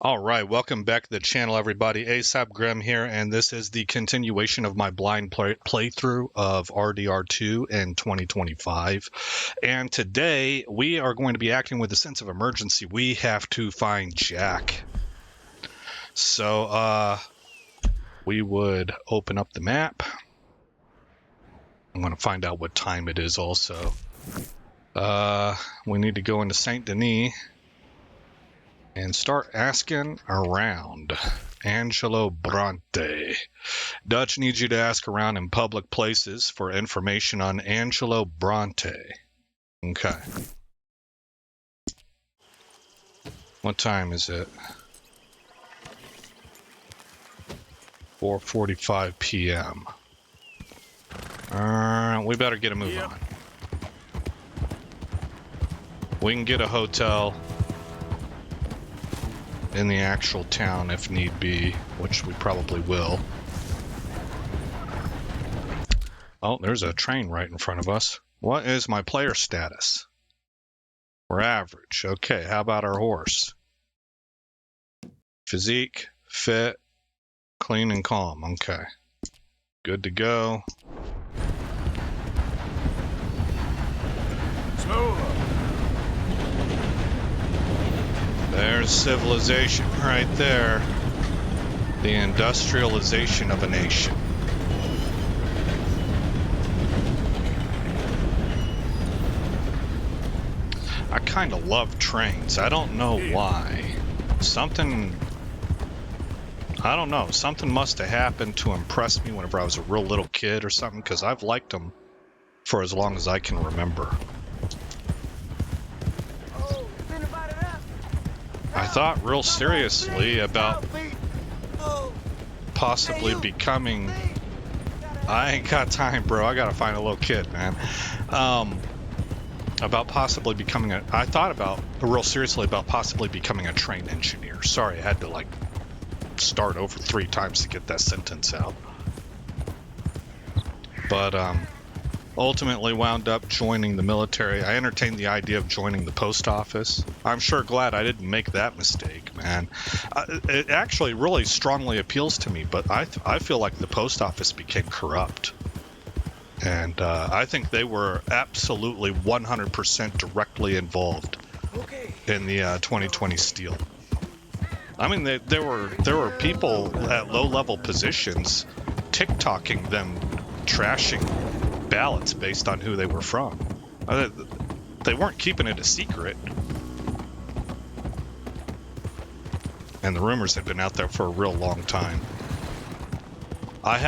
All right, welcome back to the channel, everybody. ASAP Grim here, and this is the continuation of my blind playthrough of RDR2 in 2025. And today, we are going to be acting with a sense of emergency. We have to find Jack. So, we would open up the map. I'm going to find out what time it is also. We need to go into Saint Denis and start asking around. Angelo Bronte. Dutch needs you to ask around in public places for information on Angelo Bronte. Okay. What time is it? 4:45 p.m. We better get a move on. We can get a hotel in the actual town if need be, which we probably will. Oh, there's a train right in front of us. What is my player status? We're average. Okay, how about our horse? Physique, fit, clean and calm. Okay. Good to go. There's civilization right there. The industrialization of a nation. I kind of love trains. I don't know why. Something must have happened to impress me whenever I was a real little kid or something, because I've liked them for as long as I can remember. I thought real seriously about possibly becoming... I ain't got time, bro. I gotta find a little kid, man. About possibly becoming a... I thought about, real seriously, about possibly becoming a train engineer. Sorry, I had to, like, start over 3 times to get that sentence out. But, ultimately wound up joining the military. I entertained the idea of joining the post office. I'm sure glad I didn't make that mistake, man. It actually really strongly appeals to me, but I feel like the post office became corrupt. And I think they were absolutely 100% directly involved in the 2020 steal. I mean, there were people at low-level positions TikToking them trashing ballots based on who they were from. They weren't keeping it a secret. And the rumors had been out there for a real long time. I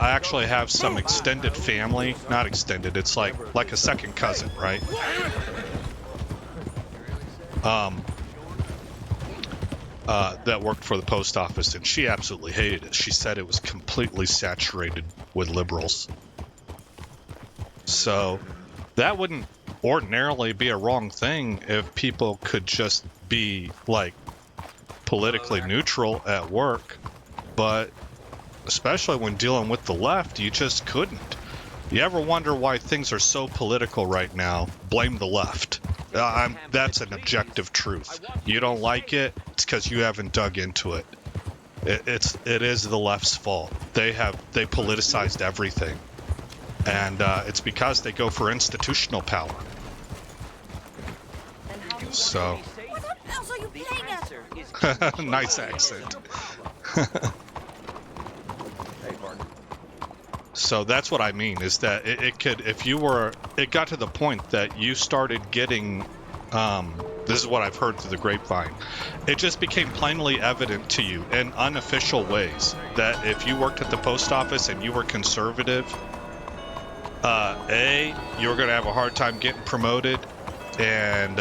actually have some extended family, not extended, it's like a second cousin, right? That worked for the post office, and she absolutely hated it. She said it was completely saturated with liberals. So that wouldn't ordinarily be a wrong thing if people could just be, like, politically neutral at work, but especially when dealing with the left, you just couldn't. You ever wonder why things are so political right now? Blame the left. That's an objective truth. You don't like it, it's because you haven't dug into it. It is the left's fault. They politicized everything. And it's because they go for institutional power. So, What else are you playing at? nice accent. So that's what I mean, is that it got to the point that you started getting, this is what I've heard through the grapevine, it just became plainly evident to you in unofficial ways that if you worked at the post office and you were conservative, you were going to have a hard time getting promoted, and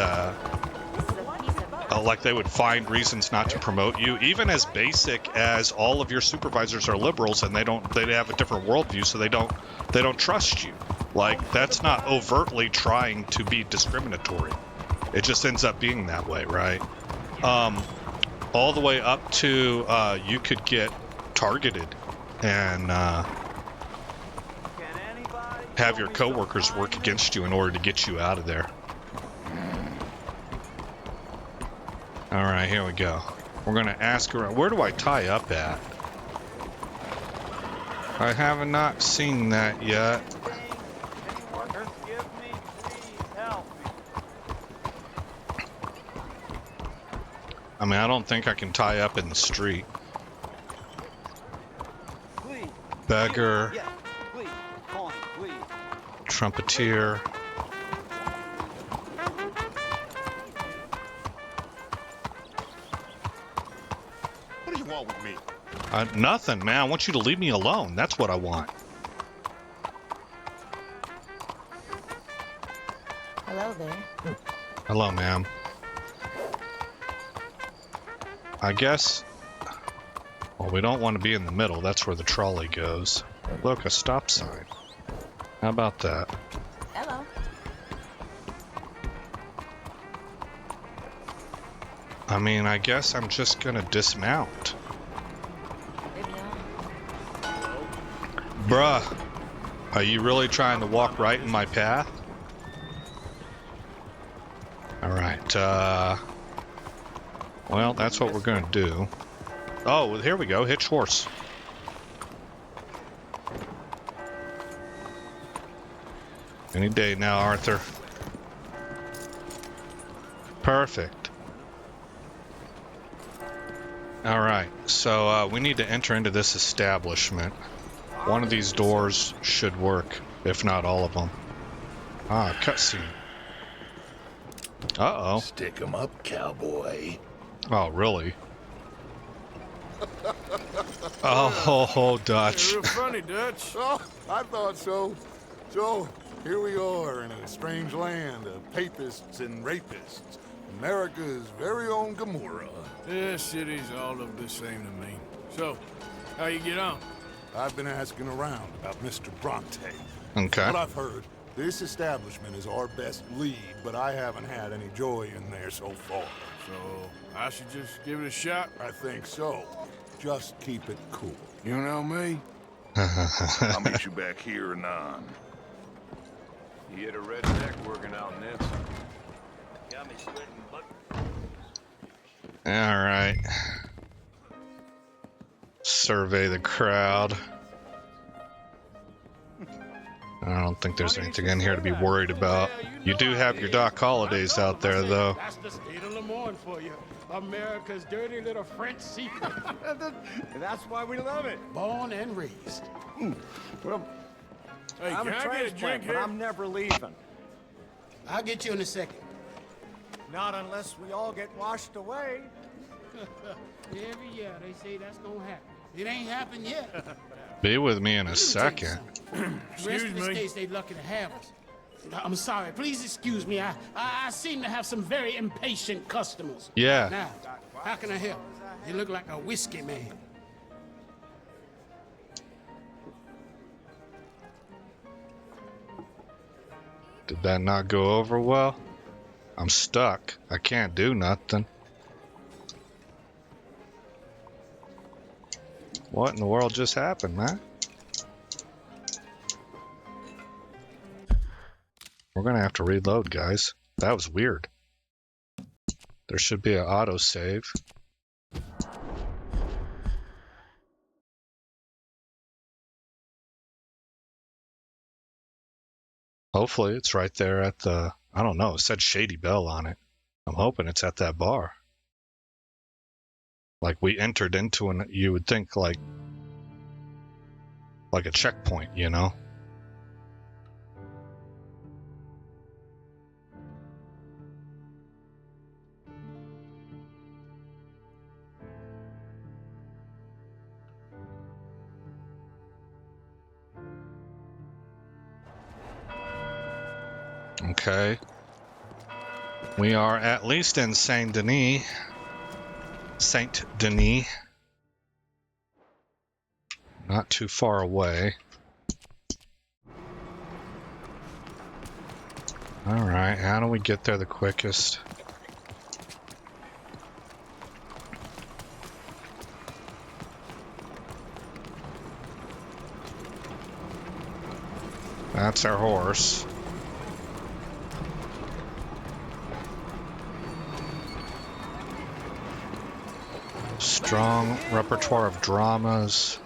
like they would find reasons not to promote you, even as basic as all of your supervisors are liberals and they have a different worldview, so they don't trust you. Like, that's not overtly trying to be discriminatory. It just ends up being that way, right? All the way up to you could get targeted and have your coworkers work against you in order to get you out of there. All right, here we go. We're gonna ask around. Where do I tie up at? I have not seen that yet. Anyone forgive me? Please help me. I mean, I don't think I can tie up in the street. Please. Beggar, Yes, please. Coin, please. trumpeter. What do you want with me? Nothing, man. I want you to leave me alone. That's what I want. Hello there. Hello, ma'am. I guess... Well, we don't want to be in the middle. That's where the trolley goes. Look, a stop sign. How about that? Hello. I mean, I guess I'm just gonna dismount. Maybe not. Bruh, are you really trying to walk right in my path? Alright, well, that's what we're gonna do. Oh, well, here we go. Hitch horse. Any day now, Arthur. Perfect. Alright, so we need to enter into this establishment. One of these doors should work, if not all of them. Ah, cutscene. Uh-oh. Stick 'em up, cowboy. Oh, really? Oh, Dutch. You're real funny, Dutch. Oh, I thought so. So, here we are in a strange land of papists and rapists. America's very own Gomorrah. This city's all look the same to me. So, how you get on? I've been asking around about Mr. Bronte. Okay. What I've heard, this establishment is our best lead, but I haven't had any joy in there so far. So, I should just give it a shot? I think so. Just keep it cool. You know me? I'll meet you back here anon. You hit a redneck working out in this. Got me sweating butt. Alright. Survey the crowd. I don't think there's anything in here to be worried about. You do have your Doc Holidays out there, though. That's the state of Lemoyne for you. America's dirty little French secret. That's why we love it. Born and raised. Well, Hey, I'm can a I get a transplant, drink but here? I'm never leaving. I'll get you in a second. Not unless we all get washed away. Every year they say that's gonna happen. It ain't happened yet. Be with me in a second. The rest of the Excuse me? states, they lucky to have us. I'm sorry. Please excuse me. I seem to have some very impatient customers. Yeah. Now, how can I help? You look like a whiskey man. Did that not go over well? I'm stuck. I can't do nothing. What in the world just happened, man? We're gonna have to reload, guys. That was weird. There should be an autosave. Hopefully it's right there at the, I don't know, it said Shady Bell on it. I'm hoping it's at that bar. Like we entered into an, you would think like a checkpoint, you know? Okay. We are at least in Saint Denis. Saint Denis. Not too far away. Alright, how do we get there the quickest? That's our horse. Strong repertoire of dramas.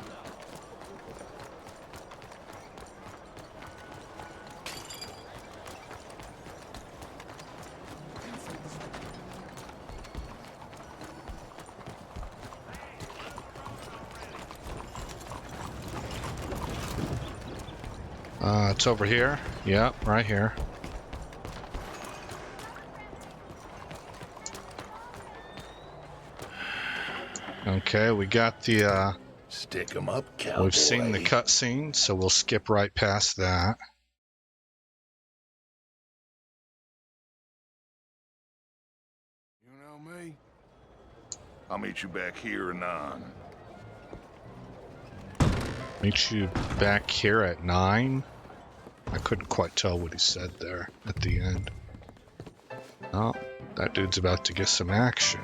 It's over here. Yep, right here. Okay, we got the, Stick 'em up, cowboy. we've seen the cutscene, so we'll skip right past that. You know me? I'll meet you back here anon. Meet you back here at 9? I couldn't quite tell what he said there at the end. Oh, that dude's about to get some action.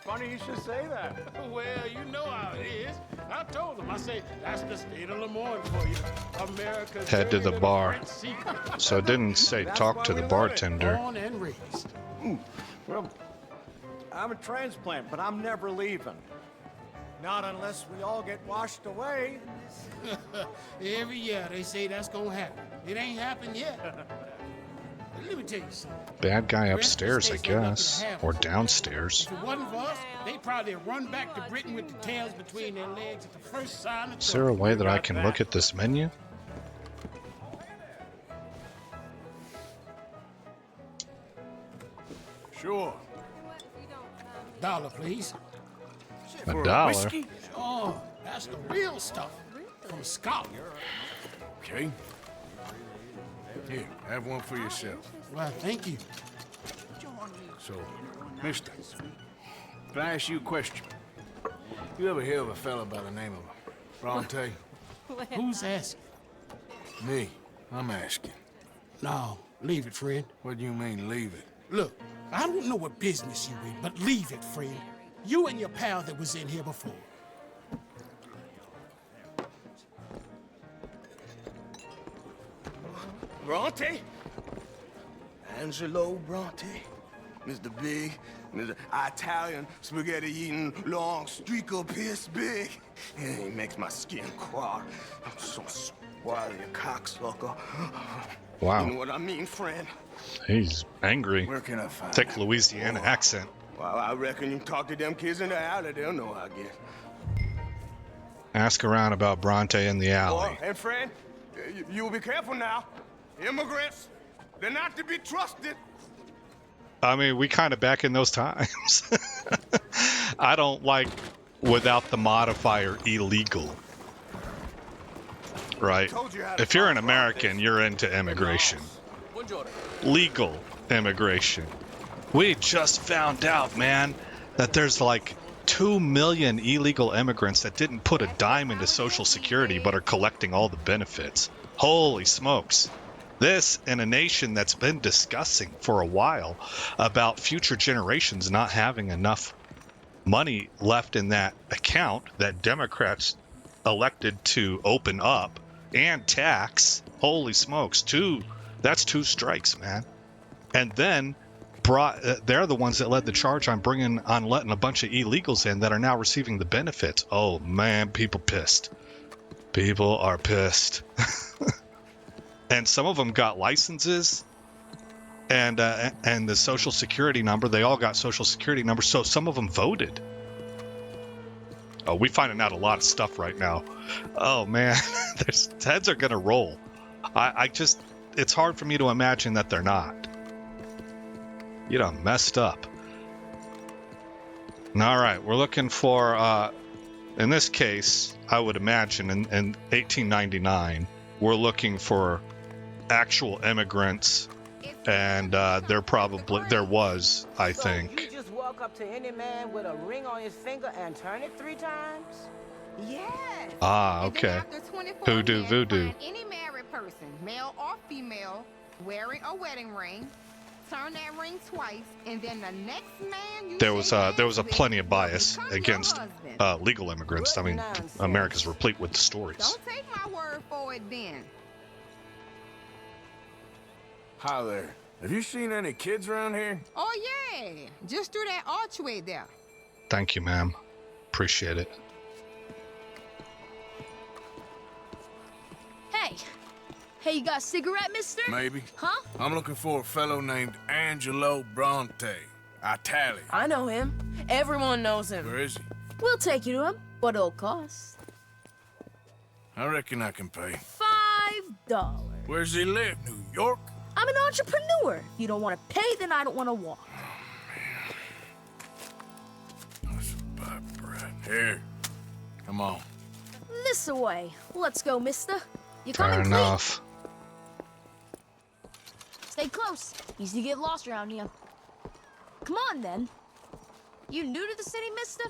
Funny you should say that. Well, you know how it is. I told them. I say, that's the state of Lemoyne for you. America's Head to dirty the little bar. French secret. So it didn't say talk to the bartender. Born and raised. Well, I'm a transplant, but I'm never leaving. Not unless we all get washed away. Every year they say that's gonna happen. It ain't happened yet. Let me tell you something. Bad guy The rest of the upstairs, I states ain't nothing guess. to have Or with us. downstairs. If it wasn't for us, they'd probably run back to Britain with the tails between their legs at the first sign of Is there a trouble. way that I can look at this menu? Sure. $1, please. $1. Whiskey? Oh, that's the real stuff. From Scotland. Okay. Here, have one for yourself. Well, thank you. So, mister, can I ask you a question? You ever hear of a fella by the name of Bronte? Who's asking? Me. I'm asking. No, leave it, friend. What do you mean, leave it? Look, I don't know what business you in, but leave it, friend. You and your pal that was in here before. Bronte? Angelo Bronte? Mr. Big, Mr. Italian spaghetti-eating long streaker piss big. He makes my skin crawl. I'm so spoiled, you cocksucker. Wow. You know what I mean, friend? He's angry. Where can I find Thick Louisiana accent. Well, I reckon you talk to them kids in the alley, they'll know, I guess. Ask around about Bronte in the alley. Oh, and friend, you'll be careful now. Immigrants, they're not to be trusted. I mean, we kind of back in those times. I don't like without the modifier illegal. Right? If you're an American, you're into immigration. Legal immigration. We just found out, man, that there's like 2 million illegal immigrants that didn't put a dime into Social Security but are collecting all the benefits. Holy smokes. This in a nation that's been discussing for a while about future generations not having enough money left in that account that Democrats elected to open up and tax. Holy smokes, that's 2 strikes, man. And then they're the ones that led the charge on letting a bunch of illegals in that are now receiving the benefits. Oh man, people pissed. People are pissed. And some of them got licenses and the Social Security number. They all got Social Security numbers, so some of them voted. Oh, we're finding out a lot of stuff right now. Oh man, heads are gonna roll. It's hard for me to imagine that they're not. You done messed up. All right, we're looking for, in this case, I would imagine in 1899, we're looking for actual immigrants, and there was, I think. You just walk up to any man with a ring on his finger and turn it 3 times? Yes. Ah, And then okay. after 24 Hoodoo years, voodoo. find any married person, male or female, wearing a wedding ring. Turn that ring twice, and then the next man you There was shake hands a with plenty of will bias become your against husband. legal immigrants. I mean, America's replete with stories. Don't take my word for it then. Hi there. Have you seen any kids around here? Oh yeah, just through that archway there. Thank you, ma'am. appreciate it. Hey. Hey, you got a cigarette, mister? Maybe. Huh? I'm looking for a fellow named Angelo Bronte. Italian. I know him. Everyone knows him. Where is he? We'll take you to him. What it'll cost? I reckon I can pay. $5. Where's he live? New York? I'm an entrepreneur. If you don't want to pay, then I don't want to walk. That's a bad bread. Here. Come on. This away. Let's go, mister. You Fair coming, enough. Stay close. Easy to get lost around here. Come on, then. You new to the city, mister?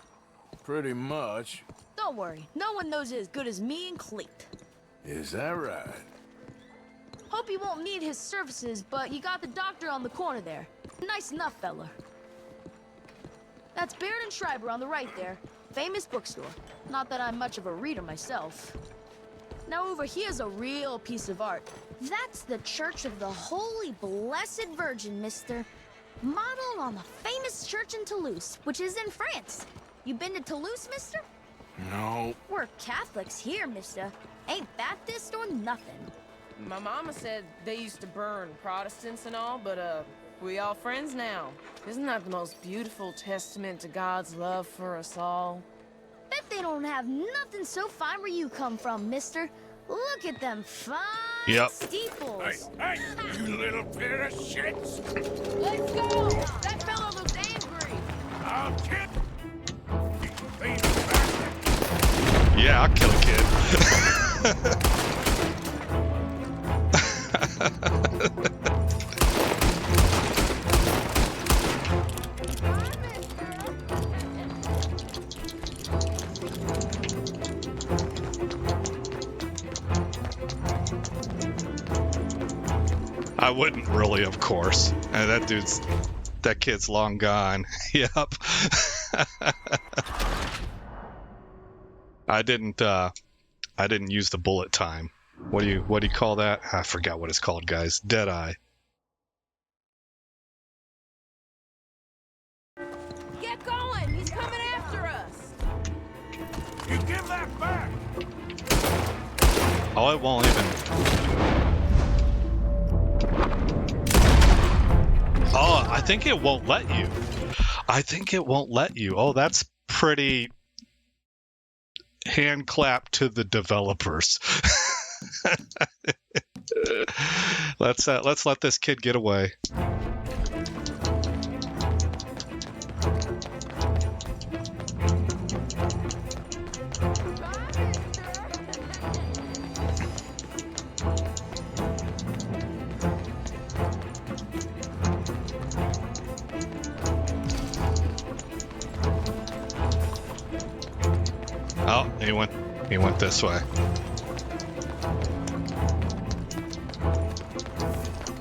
Pretty much. Don't worry. No one knows it as good as me and Cleet. Is that right? Hope you won't need his services, but you got the doctor on the corner there. Nice enough, fella. That's Baird and Schreiber on the right there. Famous bookstore. Not that I'm much of a reader myself. Now over here's a real piece of art. That's the Church of the Holy Blessed Virgin, mister. Modeled on the famous church in Toulouse, which is in France. You been to Toulouse, mister? No. We're Catholics here, mister. Ain't Baptist or nothing. My mama said they used to burn Protestants and all, but, we all friends now. Isn't that the most beautiful testament to God's love for us all? Bet they don't have nothing so fine where you come from, mister. Look at them fine steeples. Hey, you little pair of shits. Let's go! That fellow looks angry. I'll kid. Yeah, I'll kill a kid. I wouldn't really, of course. That kid's long gone. Yep. I didn't use the bullet time. What do you call that? I forgot what it's called, guys. Deadeye. Get going! He's coming after us! You give that back! Oh, it won't even. Oh, I think it won't let you. Oh, that's pretty hand clap to the developers. Let's let this kid get away. Oh, he went this way.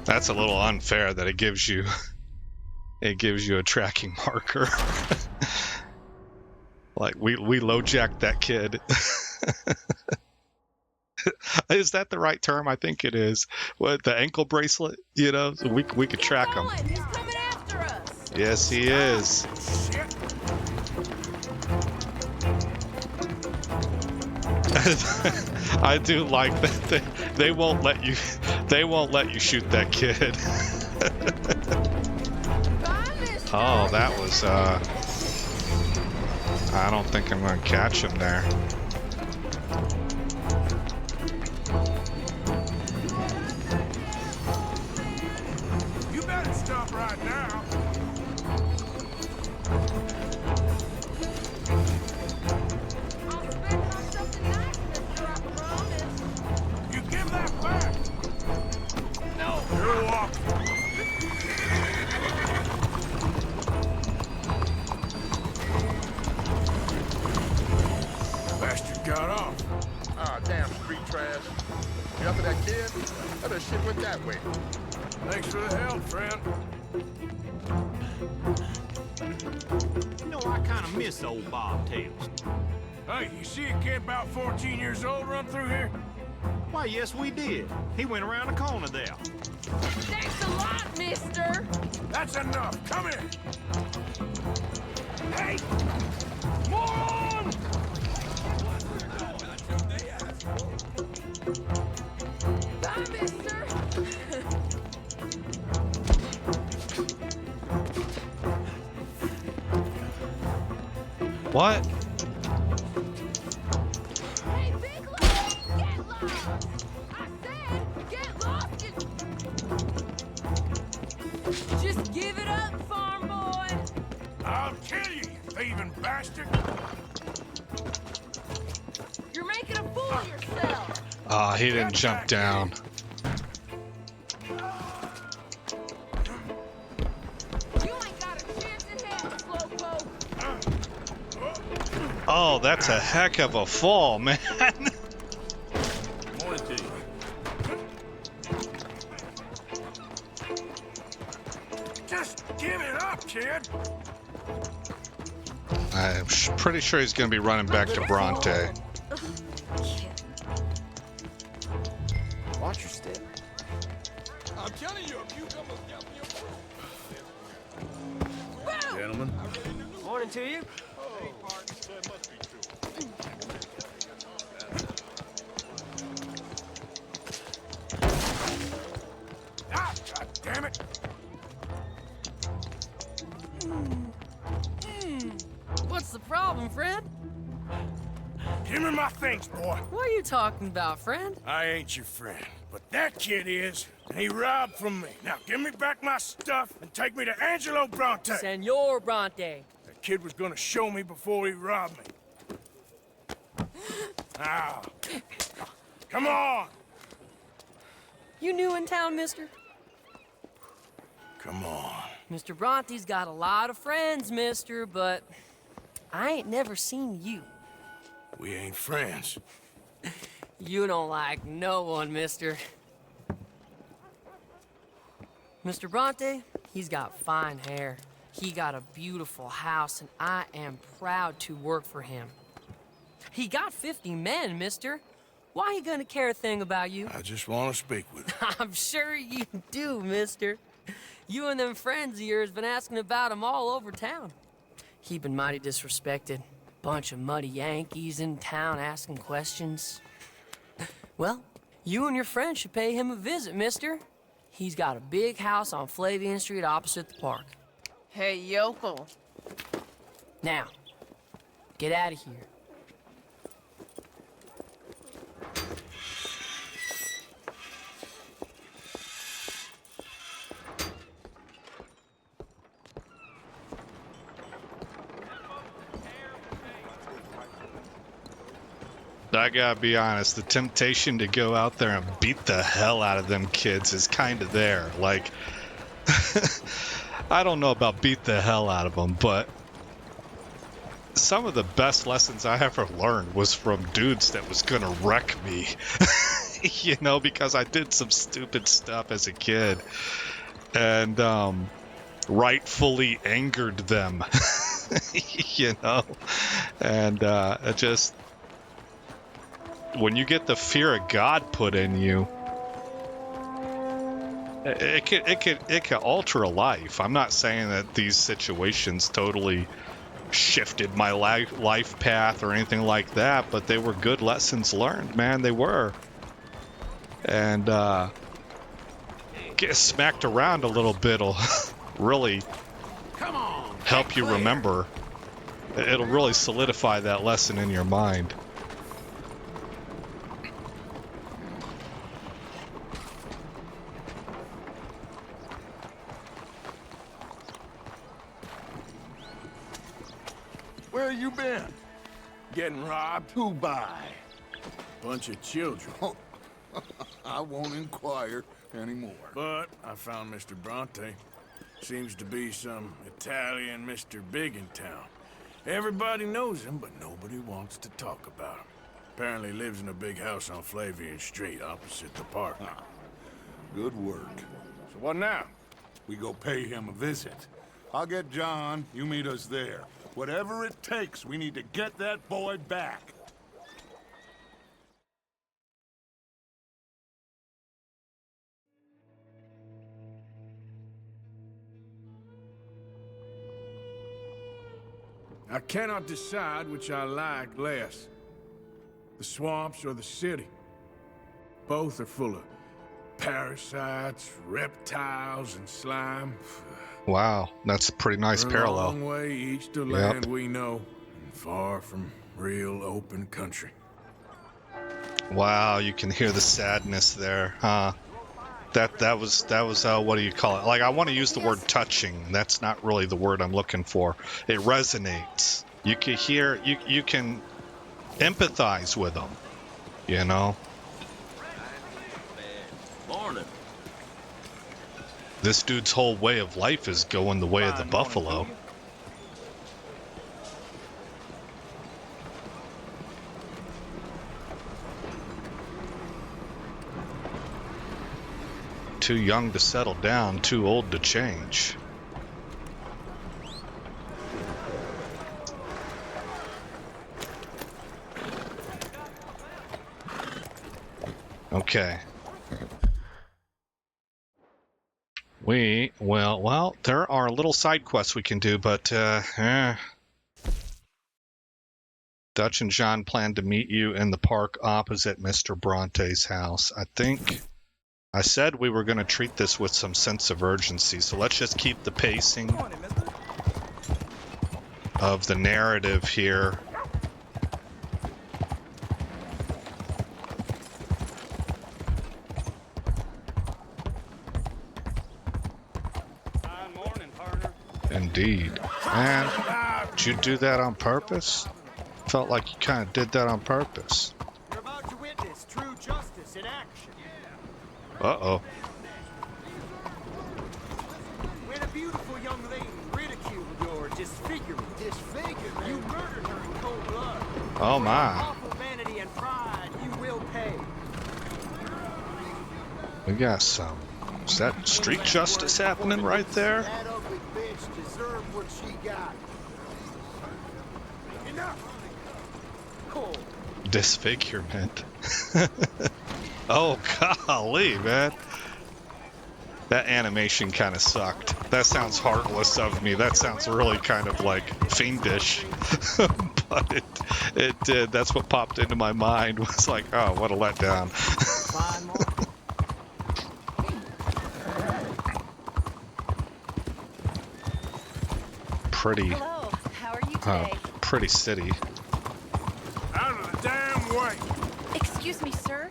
That's a little unfair that it gives you a tracking marker. Like we LoJacked that kid. Is that the right term? I think it is. What, the ankle bracelet? You know, so we could track him. He's coming after us! Yes, he is. I do like that they won't let you shoot that kid. Oh, that was I don't think I'm gonna catch him there. You better stop right now. You give that back. No, you're walking. Bastard got off. Ah, damn street trash. You after that kid? That shit went that way. Thanks for the help, friend. You know, I kind of miss old Bob Tails. Hey, you see a kid about 14 years old run through here? Why, yes, we did. He went around the corner there. Thanks a lot, mister. That's enough. Come here. Hey! Moron! Bye, mister. What? Hey, Big Love, get lost! I said, get lost and... Just give it up, farm boy. I'll kill you, you thieving bastard! You're making a fool of yourself. Ah, he didn't jump down. You ain't got a chance in hell, slowpoke. Oh, that's a heck of a fall, man. Morning to you. Just give it up, kid! I'm pretty sure he's going to be running back to Bronte. Watch your step. I'm telling you, if you come with Gentlemen. Morning to you. Ah, God damn it! What's the problem, Fred? Give me my things, boy. What are you talking about, friend? I ain't your friend, but that kid is, and he robbed from me. Now give me back my stuff and take me to Angelo Bronte. Senor Bronte. That kid was gonna show me before he robbed me. Now, come on! You new in town, mister? Come on. Mr. Bronte's got a lot of friends, mister, but I ain't never seen you. We ain't friends. You don't like no one, mister. Mr. Bronte, he's got fine hair. He got a beautiful house, and I am proud to work for him. He got 50 men, mister. Why he gonna care a thing about you? I just want to speak with him. I'm sure you do, mister. You and them friends of yours been asking about him all over town. He been mighty disrespected. Bunch of muddy Yankees in town asking questions. Well, you and your friend should pay him a visit, mister. He's got a big house on Flavian Street opposite the park. Hey, yokel. Now, get out of here. I gotta be honest, the temptation to go out there and beat the hell out of them kids is kind of there. Like, I don't know about beat the hell out of them, but some of the best lessons I ever learned was from dudes that was gonna wreck me. You know, because I did some stupid stuff as a kid and rightfully angered them. You know, and it just, when you get the fear of God put in you, it can alter a life. I'm not saying that these situations totally shifted my life path or anything like that, but they were good lessons learned, man. They were. And get smacked around a little bit will really help you remember. It'll really solidify that lesson in your mind. Where you been? Getting robbed? Who by? Bunch of children. I won't inquire anymore. But I found Mr. Bronte. Seems to be some Italian Mr. Big in town. Everybody knows him, but nobody wants to talk about him. Apparently lives in a big house on Flavian Street, opposite the park. Good work. So what now? We go pay him a visit. I'll get John, you meet us there. Whatever it takes, we need to get that boy back. I cannot decide which I like less. The swamps or the city. Both are full of parasites, reptiles, and slime. Wow, that's a pretty nice We're parallel. a long way east of land we know, and far from real open country. Wow, you can hear the sadness there, huh? That was what do you call it? Like, I want to use the word touching. That's not really the word I'm looking for. It resonates. You can hear, you can empathize with them, you know? Morning. This dude's whole way of life is going the way of the buffalo. Too young to settle down, too old to change. Okay. Well, there are little side quests we can do, but Dutch and John plan to meet you in the park opposite Mr. Bronte's house. I think I said we were going to treat this with some sense of urgency, so let's just keep the pacing of the narrative here. Indeed. Man, did you do that on purpose? Felt like you kind of did that on purpose. You're about to witness true justice in action. Uh-oh. When a beautiful young lady ridiculed your disfigurement. Disfigurement? You murdered her in cold blood. Oh, my. For your awful vanity and pride, you will pay. We got some. Is that street justice happening right there? That ugly bitch deserved what she got. Enough. Cool. Disfigurement. Oh, golly, man. That animation kind of sucked. That sounds heartless of me. That sounds really kind of like fiendish. But it did. That's what popped into my mind. Was like, oh, what a letdown. Pretty. Hello. How are you today? Pretty city. Out of the damn way! Excuse me, sir.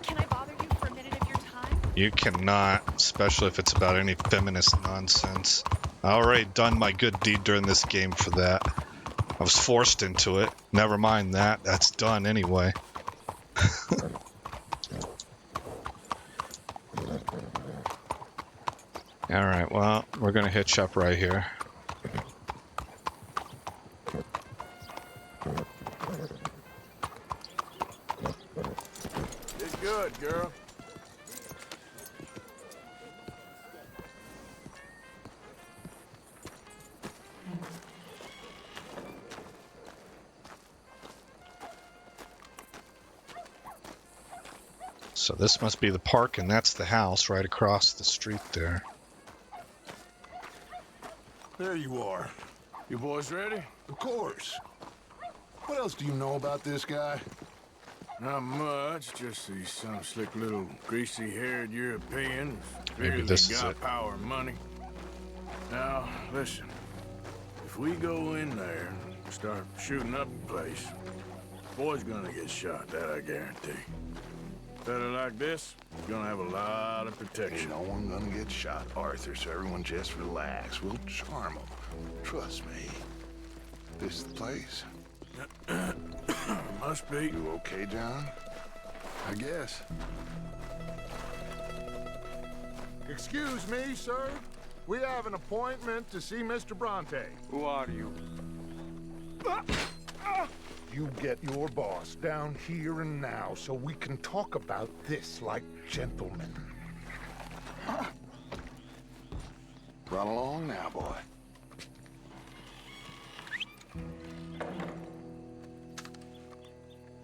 Can I bother you for a minute of your time? You cannot, especially if it's about any feminist nonsense. I already done my good deed during this game for that. I was forced into it. Never mind that. That's done anyway. Alright, well, we're gonna hitch up right here. It's good, girl. So this must be the park, and that's the house right across the street there. There you are. You boys ready? Of course. What else do you know about this guy? Not much, just he's some slick little greasy-haired European. Maybe this is got it. power and money. Now, listen. If we go in there and start shooting up the place, boy's gonna get shot, that I guarantee. Fella like this, gonna have a lot of protection. Ain't no one gonna get shot, Arthur, so everyone just relax. We'll charm them. Trust me. This the place? Must be. You okay, John? I guess. Excuse me, sir. We have an appointment to see Mr. Bronte. Who are you? You get your boss down here and now so we can talk about this like gentlemen. Run along now, boy.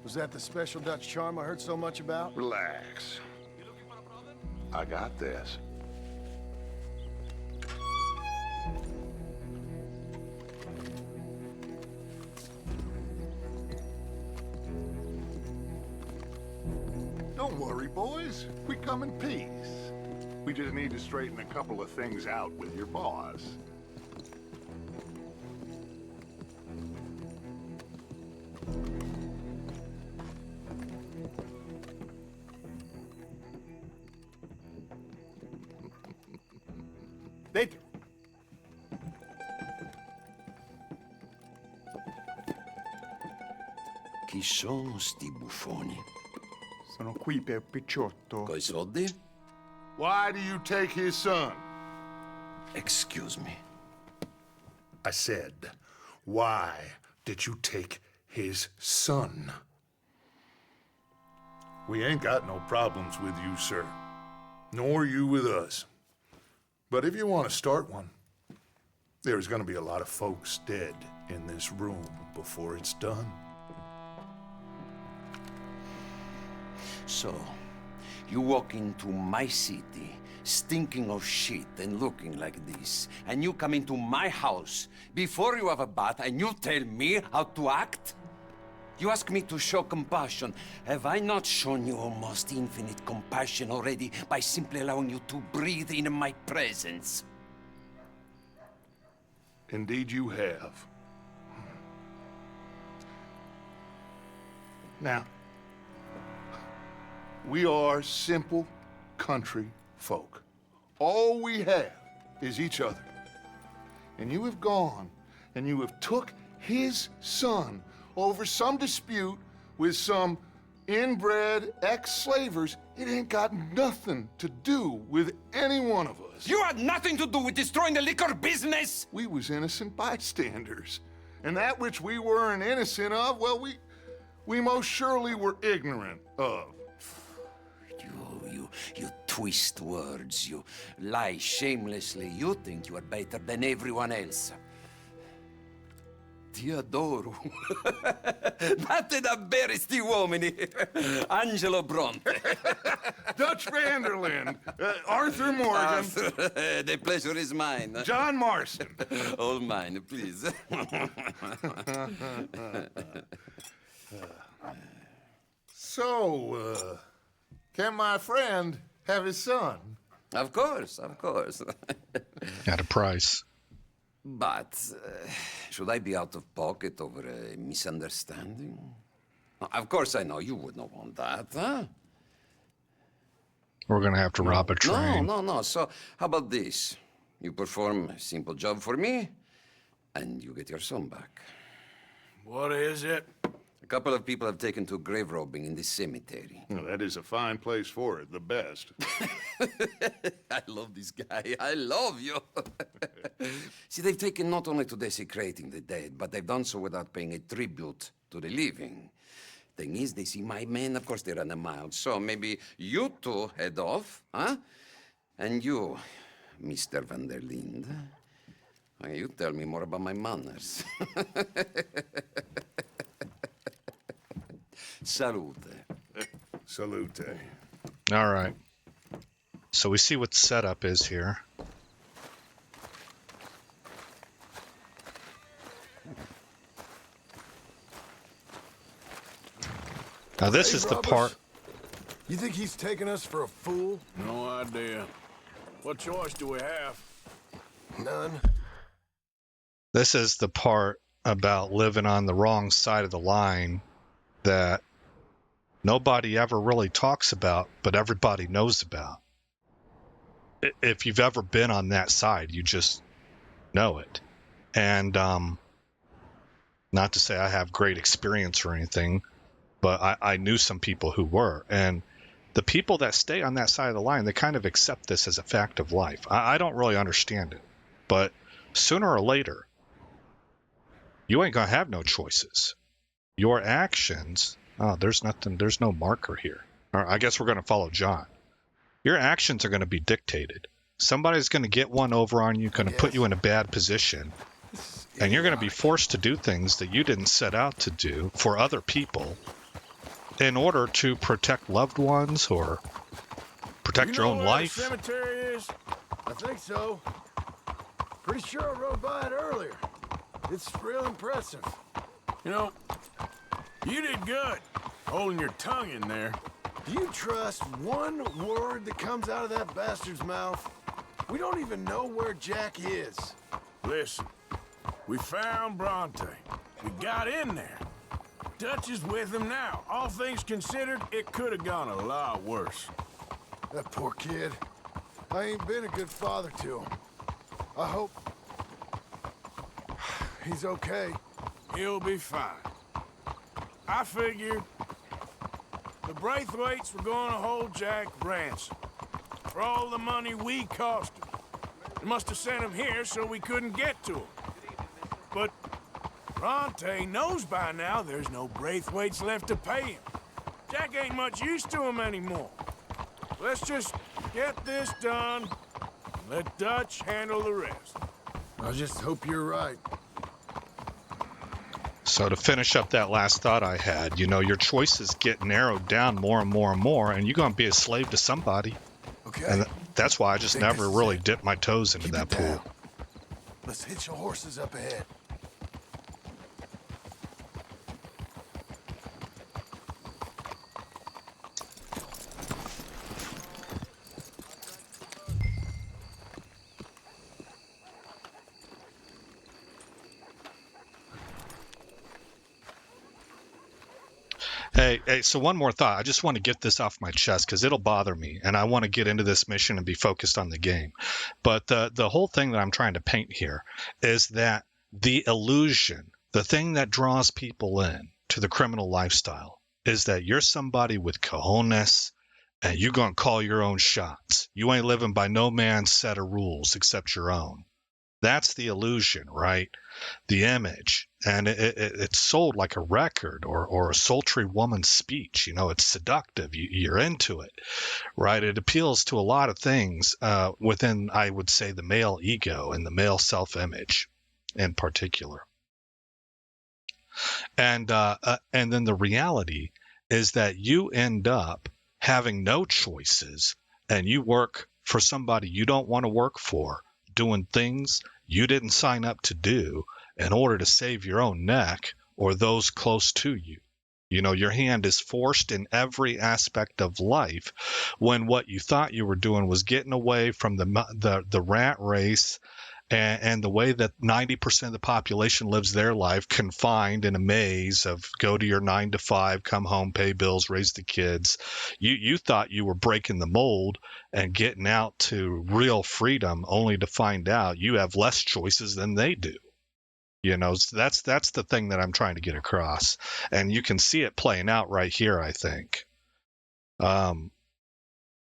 Was that the special Dutch charm I heard so much about? Relax. I got this. Don't worry, boys. We come in peace. We just need to straighten a couple of things out with your boss. Dentro. Chi sono sti buffoni? Sono qui per Picciotto. Coi soldi? Why do you take his son? Excuse me. I said, why did you take his son? We ain't got no problems with you, sir. Nor you with us. But if you want to start one, there's gonna be a lot of folks dead in this room before it's done. So, you walk into my city, stinking of shit and looking like this, and you come into my house before you have a bath and you tell me how to act? You ask me to show compassion. Have I not shown you almost infinite compassion already by simply allowing you to breathe in my presence? Indeed you have. Now, we are simple country folk. All we have is each other. And you have gone and you have took his son over some dispute with some inbred ex-slavers. It ain't got nothing to do with any one of us. You had nothing to do with destroying the liquor business! We was innocent bystanders. And that which we weren't innocent of, well, we most surely were ignorant of. You twist words, you lie shamelessly. You think you are better than everyone else. Ti adoro. Date davvero sti uomini. Angelo Bronte. Dutch Vanderlyn. Arthur Morgan. Arthur, the pleasure is mine. John Marston. All mine, please. So, can my friend have his son? Of course, of course. At a price. But should I be out of pocket over a misunderstanding? Of course I know you would not want that, huh? We're going to have to rob a train. No. So how about this? You perform a simple job for me, and you get your son back. What is it? A couple of people have taken to grave robbing in this cemetery. Well, that is a fine place for it, the best. I love this guy. I love you. See, they've taken not only to desecrating the dead, but they've done so without paying a tribute to the living. Thing is, they see my men, of course they run a mile. So maybe you two head off, huh? And you, Mr. van der Linde, you tell me more about my manners. Salute. Salute. All right. So we see what the setup is here. Now this is the part. You think he's taking us for a fool? No idea. What choice do we have? None. This is the part about living on the wrong side of the line that nobody ever really talks about, but everybody knows about. If you've ever been on that side, you just know it. And not to say I have great experience or anything, but I knew some people who were. And the people that stay on that side of the line, they kind of accept this as a fact of life. I don't really understand it. But sooner or later, you ain't going to have no choices. Your actions... Oh, there's no marker here. All right, I guess we're going to follow John. Your actions are going to be dictated. Somebody's going to get one over on you, going to put you in a bad position, and you're going to be forced to do things that you didn't set out to do for other people in order to protect loved ones or protect your own life. You know where the cemetery is? I think so. Pretty sure I rode by it earlier. It's real impressive. You know, you did good, holding your tongue in there. Do you trust one word that comes out of that bastard's mouth? We don't even know where Jack is. Listen, we found Bronte. We got in there. Dutch is with him now. All things considered, it could have gone a lot worse. That poor kid. I ain't been a good father to him. I hope he's okay. He'll be fine. I figured the Braithwaites were going to hold Jack ransom for all the money we cost him. They must have sent him here so we couldn't get to him. But Bronte knows by now there's no Braithwaites left to pay him. Jack ain't much use to him anymore. Let's just get this done and let Dutch handle the rest. I just hope you're right. So to finish up that last thought I had, you know, your choices get narrowed down more and more and more, and you're going to be a slave to somebody. Okay. And that's why I just never really dipped my toes into that pool. Let's hitch your horses up ahead. Hey, so one more thought. I just want to get this off my chest because it'll bother me, and I want to get into this mission and be focused on the game. But the whole thing that I'm trying to paint here is that the illusion, the thing that draws people in to the criminal lifestyle, is that you're somebody with cojones, and you're going to call your own shots. You ain't living by no man's set of rules except your own. That's the illusion, right? The image. And it's sold like a record or a sultry woman's speech. You know, it's seductive. You're into it, right? It appeals to a lot of things within, I would say, the male ego and the male self-image in particular. And then the reality is that you end up having no choices, and you work for somebody you don't want to work for, doing things you didn't sign up to do in order to save your own neck or those close to you. You know, your hand is forced in every aspect of life when what you thought you were doing was getting away from the rat race and the way that 90% of the population lives their life confined in a maze of go to your 9 to 5, come home, pay bills, raise the kids. You thought you were breaking the mold and getting out to real freedom, only to find out you have less choices than they do. You know, so that's the thing that I'm trying to get across. And you can see it playing out right here, I think.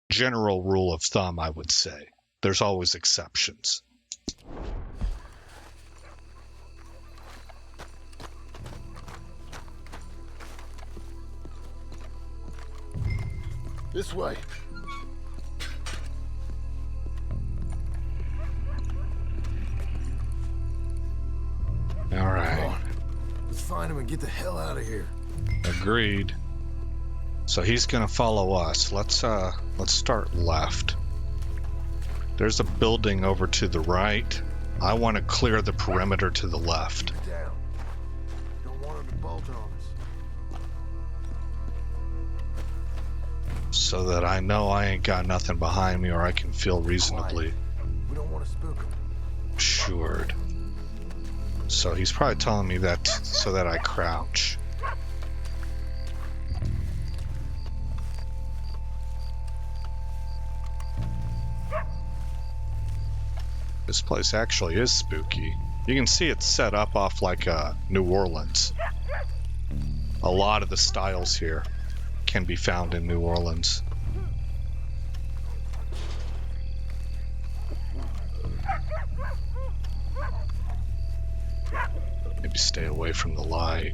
General rule of thumb, I would say. There's always exceptions. This way. All right. Let's find him and get the hell out of here. Agreed. So he's gonna follow us. Let's start left. There's a building over to the right. I want to clear the perimeter to the left. Down. Don't want him to bolt on us. So that I know I ain't got nothing behind me, or I can feel reasonably We don't want to spook him. assured. So he's probably telling me that so that I crouch. This place actually is spooky. You can see it's set up off like New Orleans. A lot of the styles here can be found in New Orleans. Maybe stay away from the light.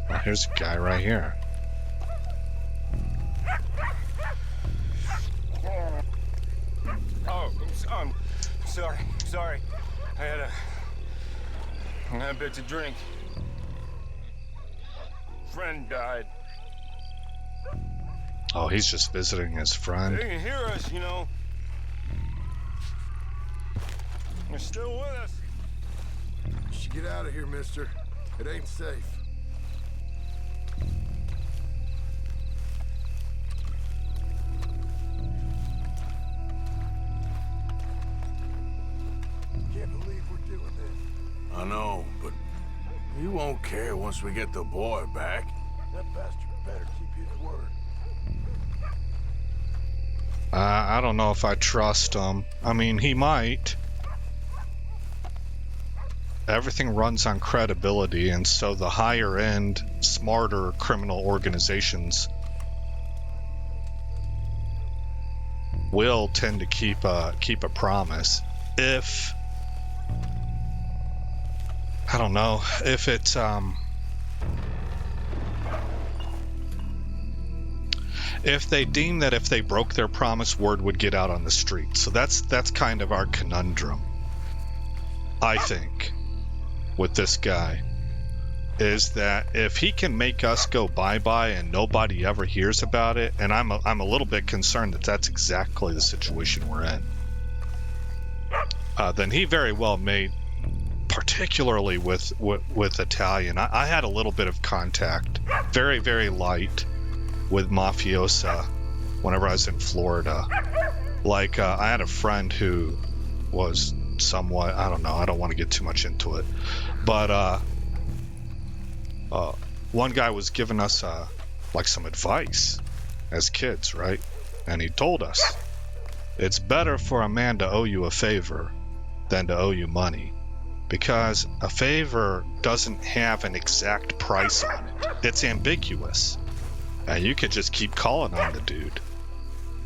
Oh, here's a guy right here. Oh, I'm sorry. I had a bit to drink. Friend died. Oh, he's just visiting his friend. They can hear us, you know. They're still with us. You should get out of here, mister. It ain't safe. won't care once we get the boy back. That bastard better keep his word. I don't know if I trust him. I mean, he might. Everything runs on credibility, and so the higher end, smarter criminal organizations will tend to keep a promise. If I don't know if it's if they deem that if they broke their promise, word would get out on the street. So that's kind of our conundrum, I think, with this guy, is that if he can make us go bye-bye and nobody ever hears about it, and I'm a little bit concerned that that's exactly the situation we're in, then he very well may, particularly with Italian. I had a little bit of contact, very, very light, with mafiosa whenever I was in Florida. Like, I had a friend who was somewhat, I don't know, I don't want to get too much into it, but one guy was giving us like some advice as kids, right? And he told us, it's better for a man to owe you a favor than to owe you money, because a favor doesn't have an exact price on it. It's ambiguous, and you could just keep calling on the dude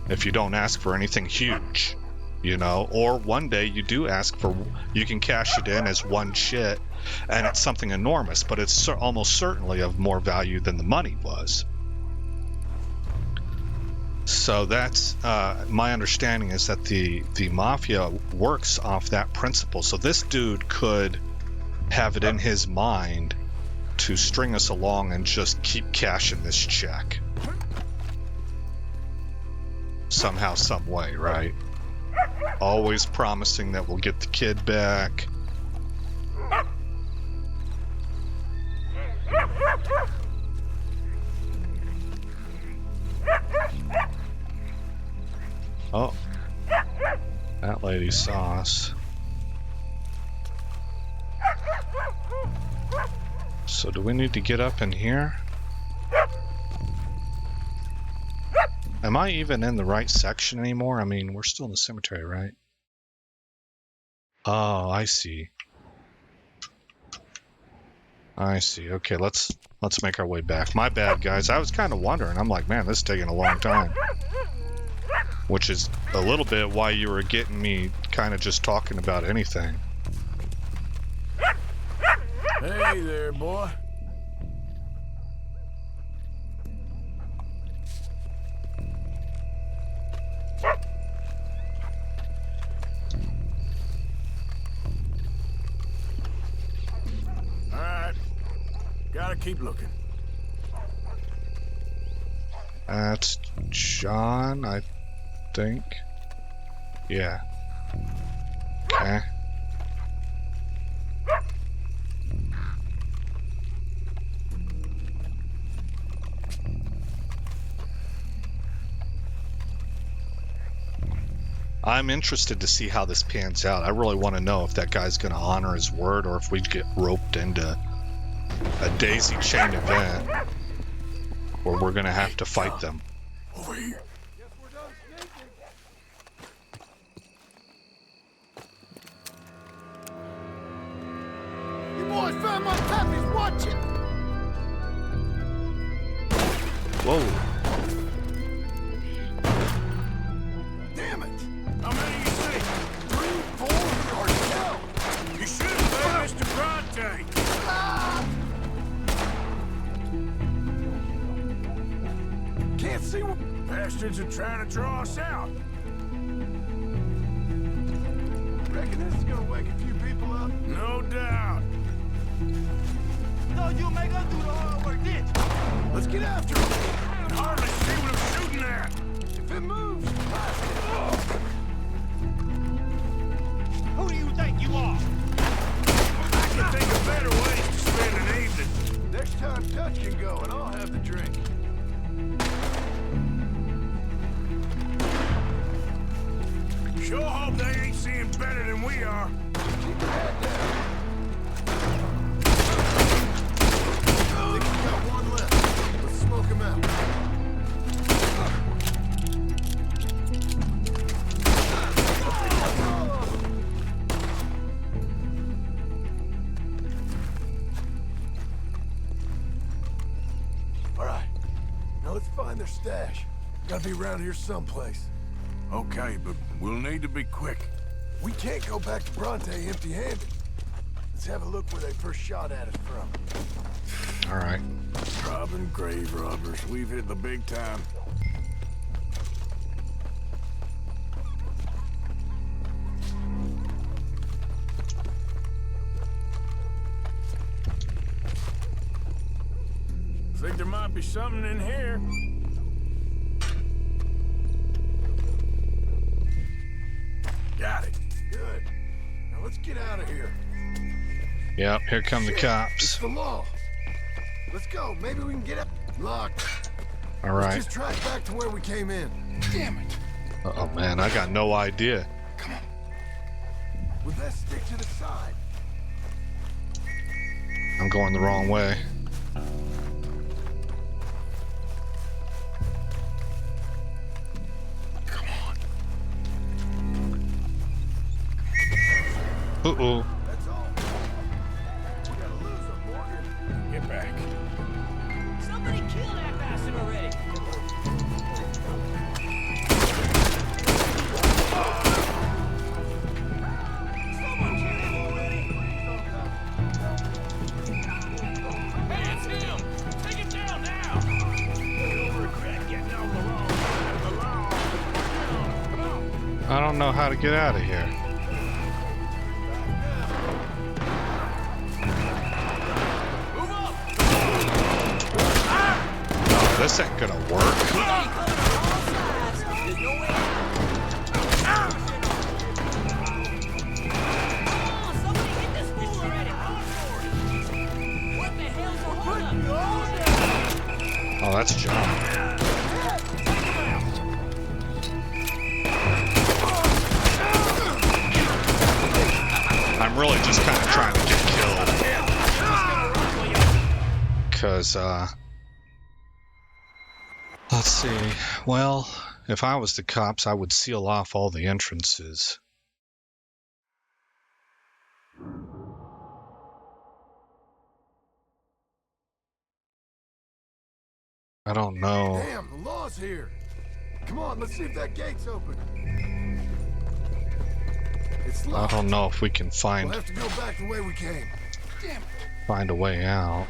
if you don't ask for anything huge, you know, or one day you do ask for, you can cash it in as one shit and it's something enormous, but it's almost certainly of more value than the money was. So that's my understanding, is that the mafia works off that principle. So this dude could have it in his mind to string us along and just keep cashing this check somehow, some way, right? Always promising that we'll get the kid back. Oh, that lady saw us. So do we need to get up in here? Am I even in the right section anymore? I mean, we're still in the cemetery, right? Oh, I see. I see. Okay, let's make our way back. My bad, guys. I was kind of wondering. I'm like, man, this is taking a long time. Which is a little bit why you were getting me kind of just talking about anything. Hey there, boy. All right. Gotta keep looking. That's John, I think. Yeah. Okay. I'm interested to see how this pans out. I really want to know if that guy's going to honor his word or if we get roped into a daisy chain event where we're going to have to fight them. Over here. You boys found my puppies, watching. Whoa. Damn it. How many you see? 3, 4, or no? You should have been Mr. Bronte. Can't see what... Bastards are trying to draw us out. Reckon this is gonna wake a few people up? No doubt. So you make us do the hard work, did you? Let's get after it. Can hardly see what I'm shooting at. If it moves, blast it. Who do you think you are? I can think of better ways to spend an evening. Next time, Touch can go, and I'll have the drink. Sure hope they ain't seeing better than we are. Keep your head down. now. All right. Now let's find their stash. Gotta be around here someplace. Okay, but we'll need to be quick. We can't go back to Bronte empty-handed. Let's have a look where they first shot at us from. All right. Robbing grave robbers. We've hit the big time. Think there might be something in here. Got it. Good. Now let's get out of here. Yep, here come the It's cops. the law. Let's go. Maybe we can get up. Locked. All Let's right. just drive back to where we came in. Damn it. Oh man, I got no idea. Well, let's stick to the side. I'm going the wrong way. Uh-oh. That's all. We gotta lose him, Morgan. Get back. Somebody kill that bastard already. Someone kill him already. Hey, it's him. Take him down now. You'll regret getting on the wrong side of the law. Come on. I don't know how to get out of here. This ain't gonna work. Oh, that's John. I'm really just kind of trying to get killed. Because, let's see. Well, if I was the cops, I would seal off all the entrances. I don't know. Damn, the law's here. Come on, let's see if that gate's open. It's I locked. don't know if we can find We'll have to go back the way we came. Damn it. find a way out.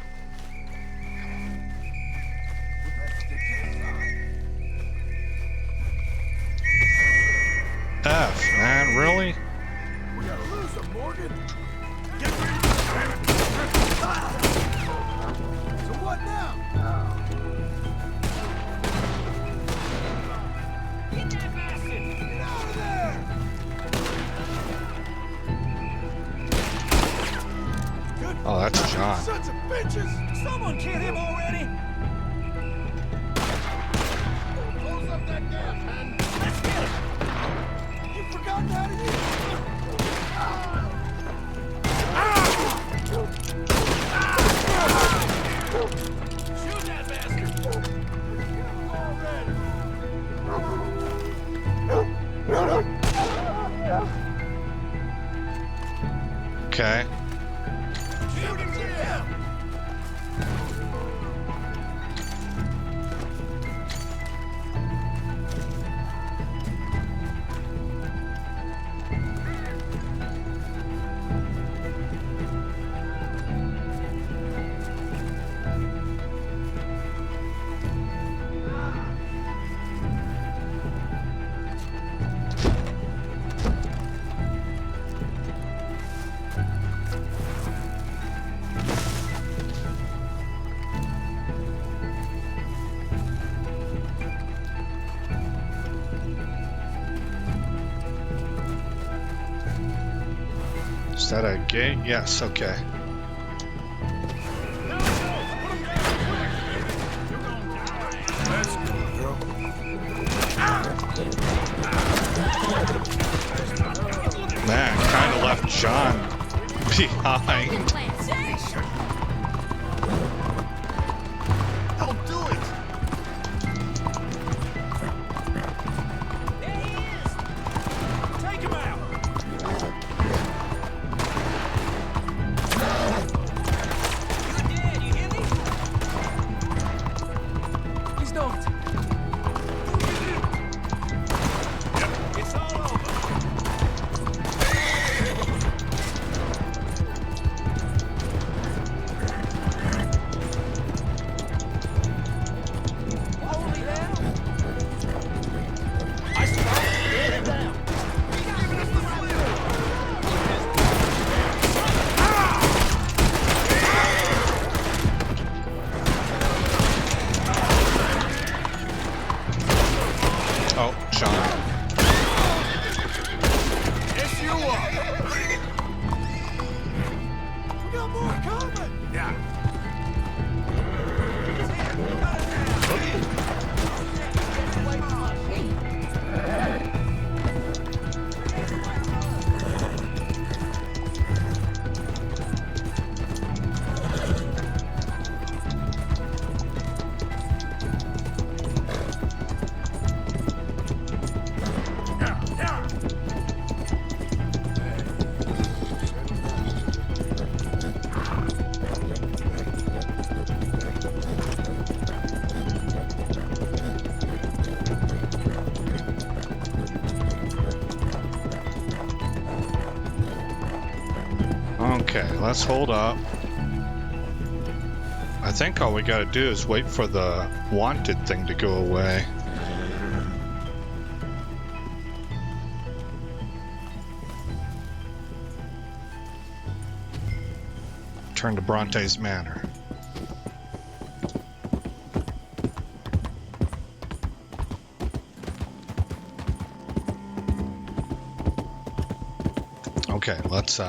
F, man, really? We gotta lose him, Morgan. So what now? Get that bastard. Get out of there! Good. Oh, that's John. Sons of bitches! Someone kill him already. Close up that gap, man. Let's get him. You've forgotten how to use it. Shoot that bastard. Okay. Shoot him down. Is that a gate? Yes, okay. Let's go, girl. Man, kind of left John behind. Don't do it. Oh, Sean. Yes, you are. We got more coming! Yeah. Okay, let's hold up. I think all we gotta do is wait for the wanted thing to go away. Turn to Bronte's Manor. Okay, let's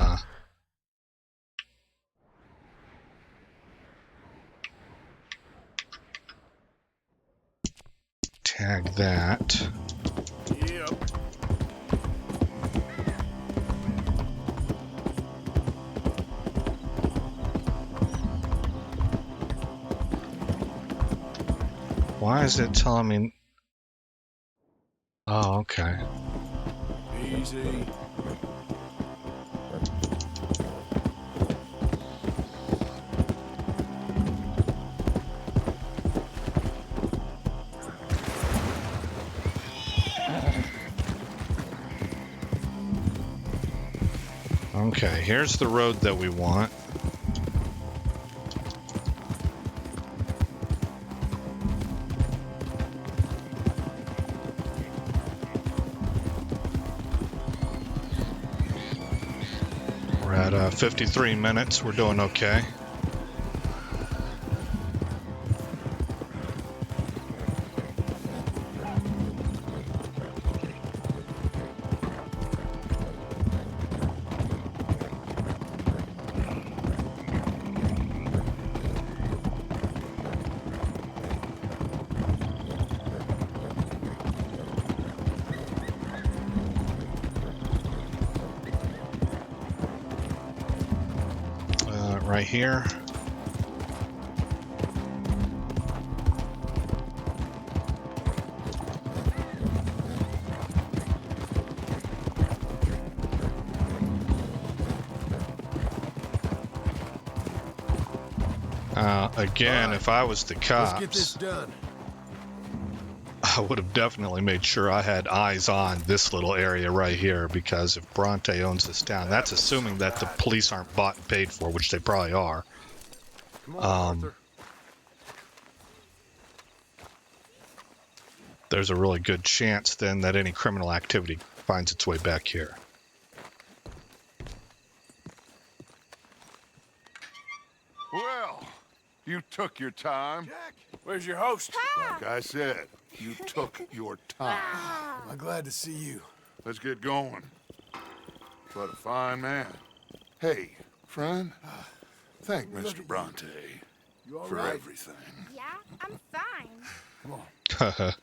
tag that. Yep. Why is it telling me? Oh, okay. Easy. Okay, here's the road that we want. We're at 53 minutes. We're doing okay. Right here. Again, if I was the Let's get this cops, done. I would have definitely made sure I had eyes on this little area right here, because if Bronte owns this town, that's assuming that the police aren't bought and paid for, which they probably are. Come on, Arthur. There's a really good chance then that any criminal activity finds its way back here. Well, you took your time. Jack, where's your host? Like I said, you took your time. I'm glad to see you. Let's get going. What a fine man. Hey, friend, thank Mr. Bronte You all for right? everything. Yeah, I'm fine. Come on.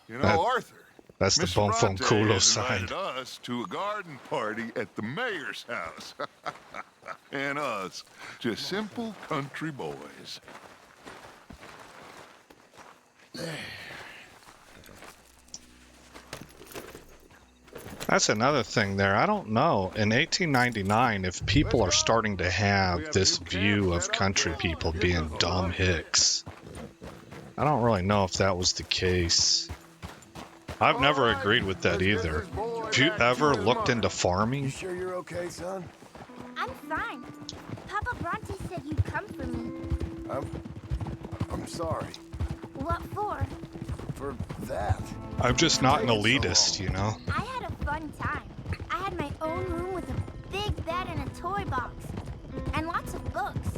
You know, That- Arthur, That's the Mr. bon font Bronte culo has sign. invited us to a garden party at the mayor's house. And us, just simple country boys. That's another thing there. I don't know. In 1899, if people are starting to have this view of country people being dumb hicks, I don't really know if that was the case. I've never agreed with that either. Have you ever looked into You farming? sure you're okay, son? I'm fine. Papa Bronte said you'd come for me. I'm sorry What for? for that. I'm just not an Taking so elitist, long. you know? I had a fun time. I had my own room with a big bed and a toy box. And lots of books.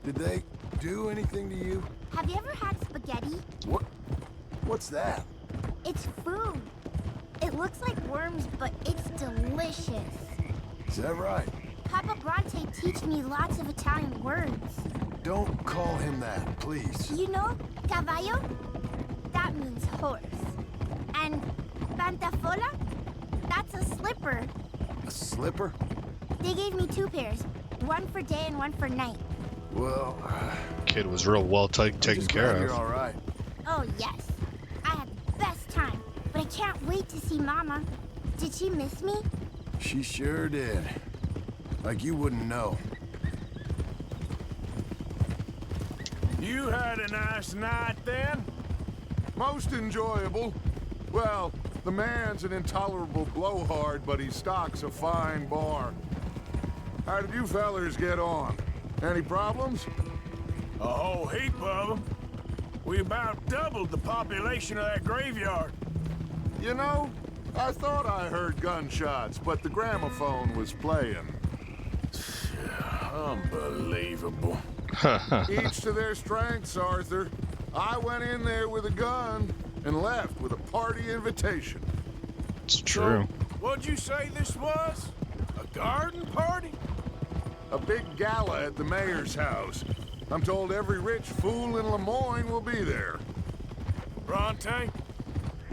Did they do anything to you? Have you ever had spaghetti? What's that? It's food. It looks like worms, but it's delicious. Is that right? Papa Bronte teach me lots of Italian words. Don't call him that, please. You know, caballo? That means horse. And pantafola? That's a slipper. A slipper? They gave me 2 pairs, one for day and one for night. Well, Kid was real well taken care glad of. you're all right. Oh, yes. I had the best time, but I can't wait to see Mama. Did she miss me? She sure did. Like you wouldn't know. You had a nice night then? Most enjoyable. Well, the man's an intolerable blowhard, but he stocks a fine bar. How did you fellers get on? Any problems? A whole heap of them. We about doubled the population of that graveyard. You know, I thought I heard gunshots, but the gramophone was playing. Unbelievable. Each to their strengths, Arthur. I went in there with a gun and left with a party invitation. It's true. What'd you say this was? A garden party? A big gala at the mayor's house. I'm told every rich fool in Lemoyne will be there. Bronte?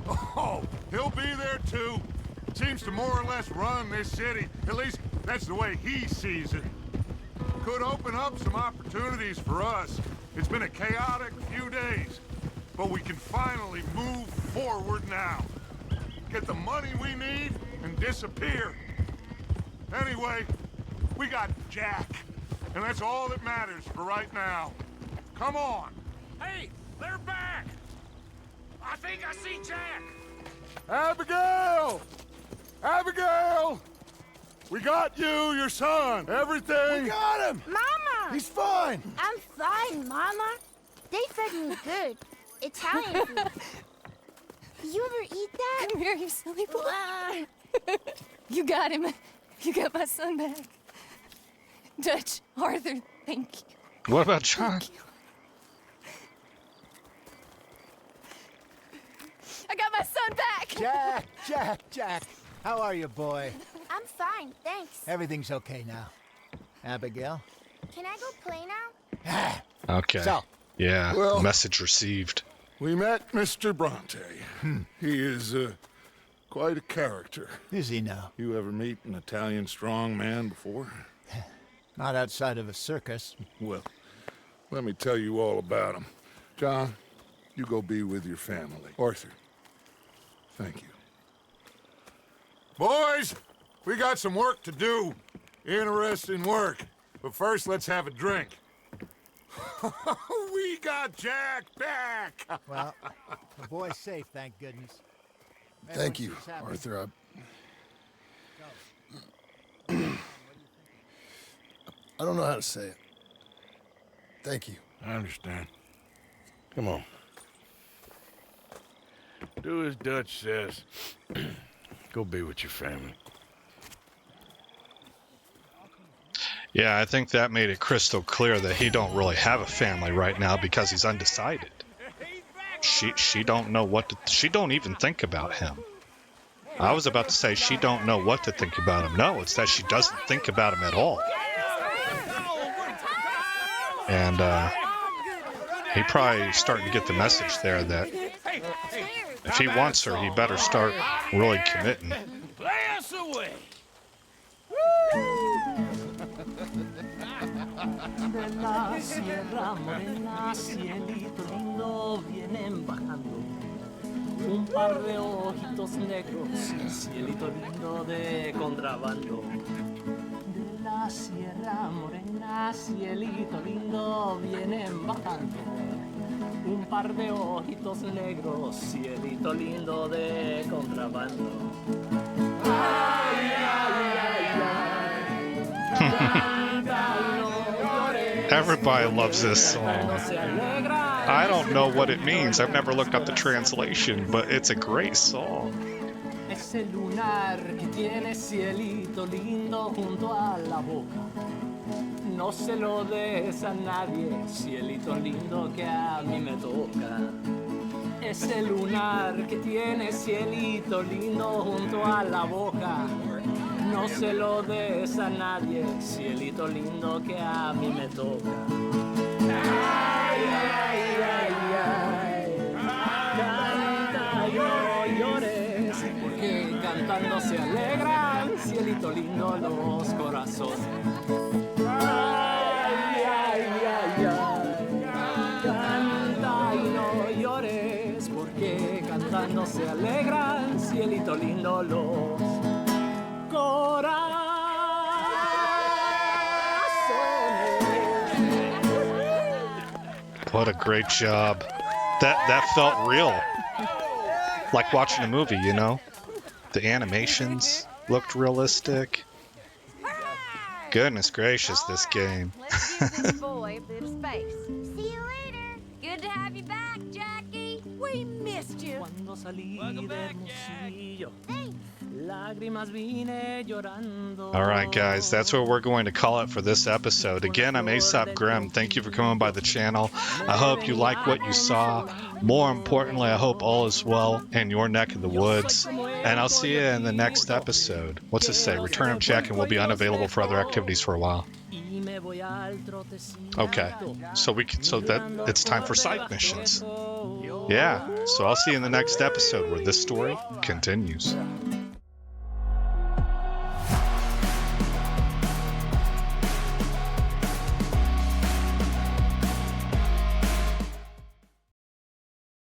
Oh, he'll be there too. Seems to more or less run this city. At least that's the way he sees it. Could open up some opportunities for us. It's been a chaotic few days, but we can finally move forward now. Get the money we need and disappear. Anyway, we got Jack, and that's all that matters for right now. Come on. Hey, they're back! I think I see Jack! Abigail! Abigail! We got you, your son, everything. We got him! Mama! He's fine! I'm fine, Mama. They fed me good. Italian food. You ever eat that? Come here, you silly boy. You got him. You got my son back. Dutch, Arthur, thank you. What about John? I got my son back! Jack. How are you, boy? I'm fine, thanks. Everything's okay now. Abigail? Can I go play now? Okay. So, Yeah, well, message received. We met Mr. Bronte. He is quite a character. Is he now? You ever meet an Italian strong man before? Not outside of a circus. Well, let me tell you all about him. John, you go be with your family. Arthur, thank you. Boys, we got some work to do. Interesting work. But first, let's have a drink. We got Jack back! Well, the boy's safe, thank goodness. Thank you, Arthur. I don't know how to say it. Thank you. I understand. Come on. Do as Dutch says. Go be with your family. Yeah, I think that made it crystal clear that he don't really have a family right now because he's undecided. She don't know what to, she don't even think about him. I was about to say she don't know what to think about him. No, it's that she doesn't think about him at all. And he probably starting to get the message there that if he wants her, he better start really committing. Play us away! De la sierra morena, cielito lindo, vienen bajando un par de ojitos negros, cielito lindo de contrabando. De la sierra morena, cielito lindo, vienen bajando un par de ojitos negros, cielito lindo de contrabando. Ay, ay, ay, ay. Everybody loves this song. I don't know what it means. I've never looked up the translation, but it's a great song. Ese lunar que tiene cielito lindo junto a la boca. No se lo des a nadie, cielito lindo que a mí me toca. Ese lunar que tiene cielito lindo junto a la boca. No se lo des a nadie, cielito lindo que a mí me toca. Ay, ay, ay, ay. Canta y no llores, porque cantando se alegran, cielito lindo, los corazones. Ay, ay, ay, ay. Canta y no llores, porque cantando se alegran, cielito lindo, los corazones. What a great job. That felt real. Like watching a movie, you know? The animations looked realistic. Goodness gracious, this game. Let's give this boy a bit of space. See you later. Good to have you back, Jackie. We missed you. Welcome back, Jack. All right, guys, that's what we're going to call it for this episode. Again, I'm Aesop Grimm. Thank you for coming by the channel. I hope you like what you saw. More importantly, I hope all is well in your neck of the woods. And I'll see you in the next episode. What's it say? Return of Jack and will be unavailable for other activities for a while. Okay, so that it's time for side missions. Yeah, so I'll see you in the next episode where this story continues.